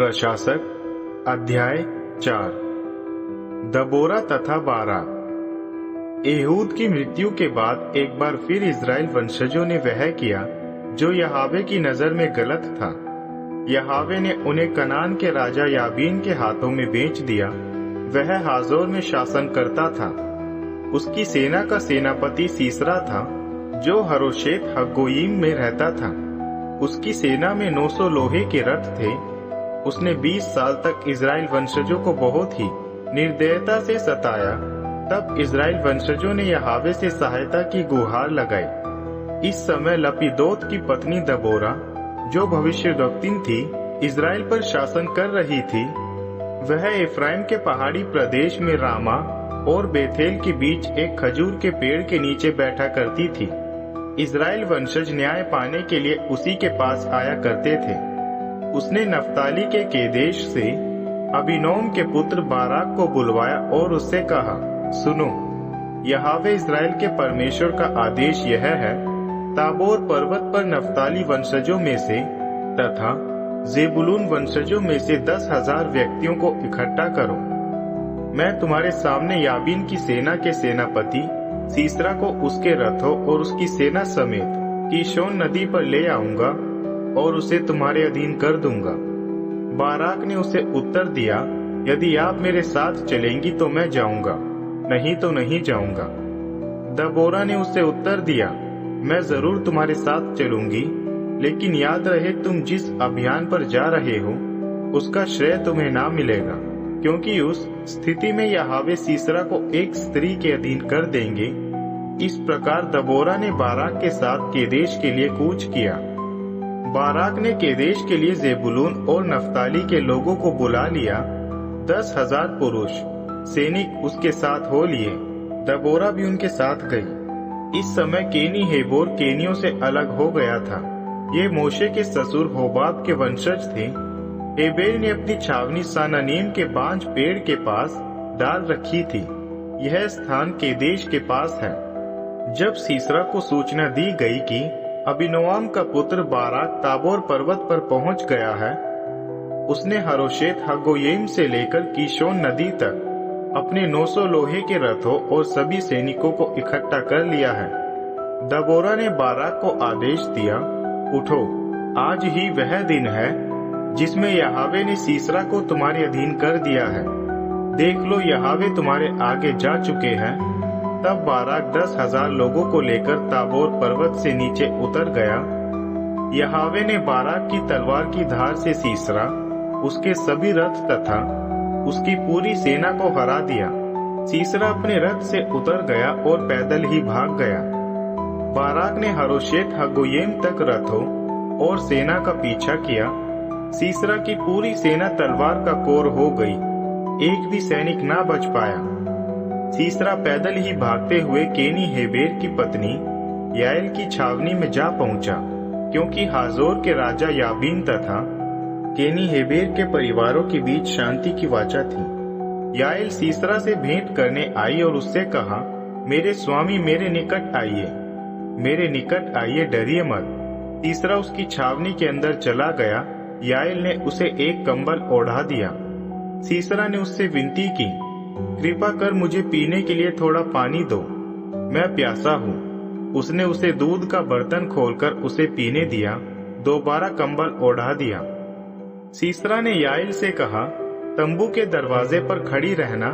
प्रशासक अध्याय 4। दबोरा तथा बाराक। एहूद की मृत्यु के बाद एक बार फिर इजराइल वंशजों ने वह किया जो यहावे की नजर में गलत था। यहावे ने उन्हें कनान के राजा याबीन के हाथों में बेच दिया। वह हाजोर में शासन करता था। उसकी सेना का सेनापति सीसरा था जो हरोशेत हग्गोयीम में रहता था। उसकी सेना में 900 लोहे के रथ थे। उसने 20 साल तक इजराइल वंशजों को बहुत ही निर्दयता से सताया। तब इजराइल वंशजों ने यहावे से सहायता की गुहार लगाई। इस समय लपीदोत की पत्नी दबोरा, जो भविष्यद्वक्तिन थी, इजराइल पर शासन कर रही थी। वह एफ्राइम के पहाड़ी प्रदेश में रामा और बेथेल के बीच एक खजूर के पेड़ के नीचे बैठा करती थी। इजराइल वंशज न्याय पाने के लिए उसी के पास आया करते थे। उसने नफ्ताली के केदेश से अबीनोम के पुत्र बाराक को बुलवाया और उससे कहा, सुनो, यहावे इजराइल के परमेश्वर का आदेश यह है, ताबोर पर्वत पर नफ्ताली वंशजों में से तथा जेबुलून वंशजों में से 10,000 व्यक्तियों को इकट्ठा करो। मैं तुम्हारे सामने याबीन की सेना के सेनापति सीसरा को उसके रथों और उसकी सेना समेत कीशोन नदी पर ले आऊंगा और उसे तुम्हारे अधीन कर दूंगा। बाराक ने उसे उत्तर दिया, यदि आप मेरे साथ चलेंगी तो मैं जाऊंगा, नहीं तो नहीं जाऊंगा। दबोरा ने उसे उत्तर दिया, मैं जरूर तुम्हारे साथ चलूंगी, लेकिन याद रहे तुम जिस अभियान पर जा रहे हो उसका श्रेय तुम्हें ना मिलेगा, क्योंकि उस स्थिति में यहावे सीसरा को एक स्त्री के अधीन कर देंगे। इस प्रकार दबोरा ने बाराक के साथ केदेश के लिए कूच किया। बाराक ने केदेश के लिए जेबुलून और नफ्ताली के लोगों को बुला लिया। 10,000 पुरुष सैनिक उसके साथ हो लिए। दबोरा भी उनके साथ गई। इस समय केनी हेबोर केनियों से अलग हो गया था। ये मोशे के ससुर होबाब के वंशज थे। हेबेर ने अपनी छावनी सानानीम के बांज पेड़ के पास डाल रखी थी। यह स्थान केदेश के पास है। जब सीसरा को सूचना दी गई कि अबीनोआम का पुत्र बाराक ताबोर पर्वत पर पहुंच गया है, उसने हरोशेत हग्गोयीम से लेकर कीशोन नदी तक अपने 900 लोहे के रथों और सभी सैनिकों को इकट्ठा कर लिया है। दबोरा ने बाराक को आदेश दिया, उठो, आज ही वह दिन है जिसमें यहावे ने सीसरा को तुम्हारे अधीन कर दिया है। देख लो, यहावे तुम्हारे आगे जा चुके हैं। तब बाराक 10,000 लोगों को लेकर ताबोर पर्वत से नीचे उतर गया। यहावे ने बाराक की तलवार की धार से सीसरा, उसके सभी रथ तथा उसकी पूरी सेना को हरा दिया। सीसरा अपने रथ से उतर गया और पैदल ही भाग गया। बाराक ने हरोशेत हग्गोयीम तक रथों और सेना का पीछा किया। सीसरा की पूरी सेना तलवार का कोर हो गई, एक भी सैनिक ना बच पाया। सीसरा पैदल ही भागते हुए केनी हेबेर की पत्नी याएल की छावनी में जा पहुंचा, क्योंकि हाजोर के राजा याबीन तथा केनी हेबेर के परिवारों के बीच शांति की वाचा थी। याएल सीसरा से भेंट करने आई और उससे कहा, मेरे स्वामी, मेरे निकट आइए, मेरे निकट आइए, डरिए मत। सीसरा उसकी छावनी के अंदर चला गया। याएल ने उसे एक कंबल ओढ़ा दिया। सीसरा ने उससे विनती की, कृपा कर मुझे पीने के लिए थोड़ा पानी दो, मैं प्यासा हूँ। उसने उसे दूध का बर्तन खोलकर उसे पीने दिया, दोबारा कंबल ओढ़ा दिया। सीसरा ने याएल से कहा, तंबू के दरवाजे पर खड़ी रहना।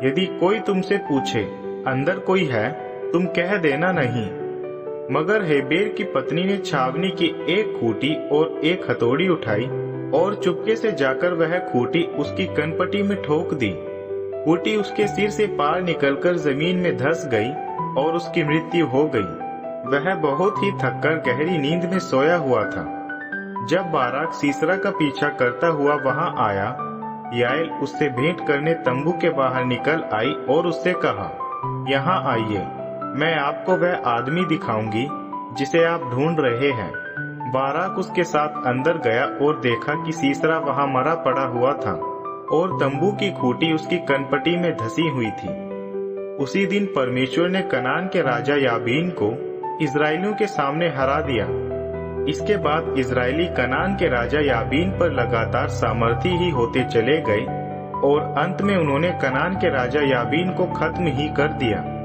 यदि कोई तुमसे पूछे, अंदर कोई है, तुम कह देना नहीं। मगर हेबेर की पत्नी ने छावनी की एक खूंटी और एक हथौड़ी उठाई और चुपके से जाकर वह खूंटी उसकी कनपटी में ठोक दी। खूंटी उसके सिर से पार निकलकर जमीन में धंस गई और उसकी मृत्यु हो गई। वह बहुत ही थककर गहरी नींद में सोया हुआ था। जब बाराक सीसरा का पीछा करता हुआ वहां आया, याएल उससे भेंट करने तंबू के बाहर निकल आई और उससे कहा, यहाँ आइए, मैं आपको वह आदमी दिखाऊंगी जिसे आप ढूंढ रहे हैं। बाराक उसके साथ अंदर गया और देखा कि सीसरा वहां मरा पड़ा हुआ था और तंबू की खूंटी उसकी कनपटी में धसी हुई थी। उसी दिन परमेश्वर ने कनान के राजा याबीन को इजराइलियों के सामने हरा दिया। इसके बाद इजरायली कनान के राजा याबीन पर लगातार सामर्थी ही होते चले गए और अंत में उन्होंने कनान के राजा याबीन को खत्म ही कर दिया।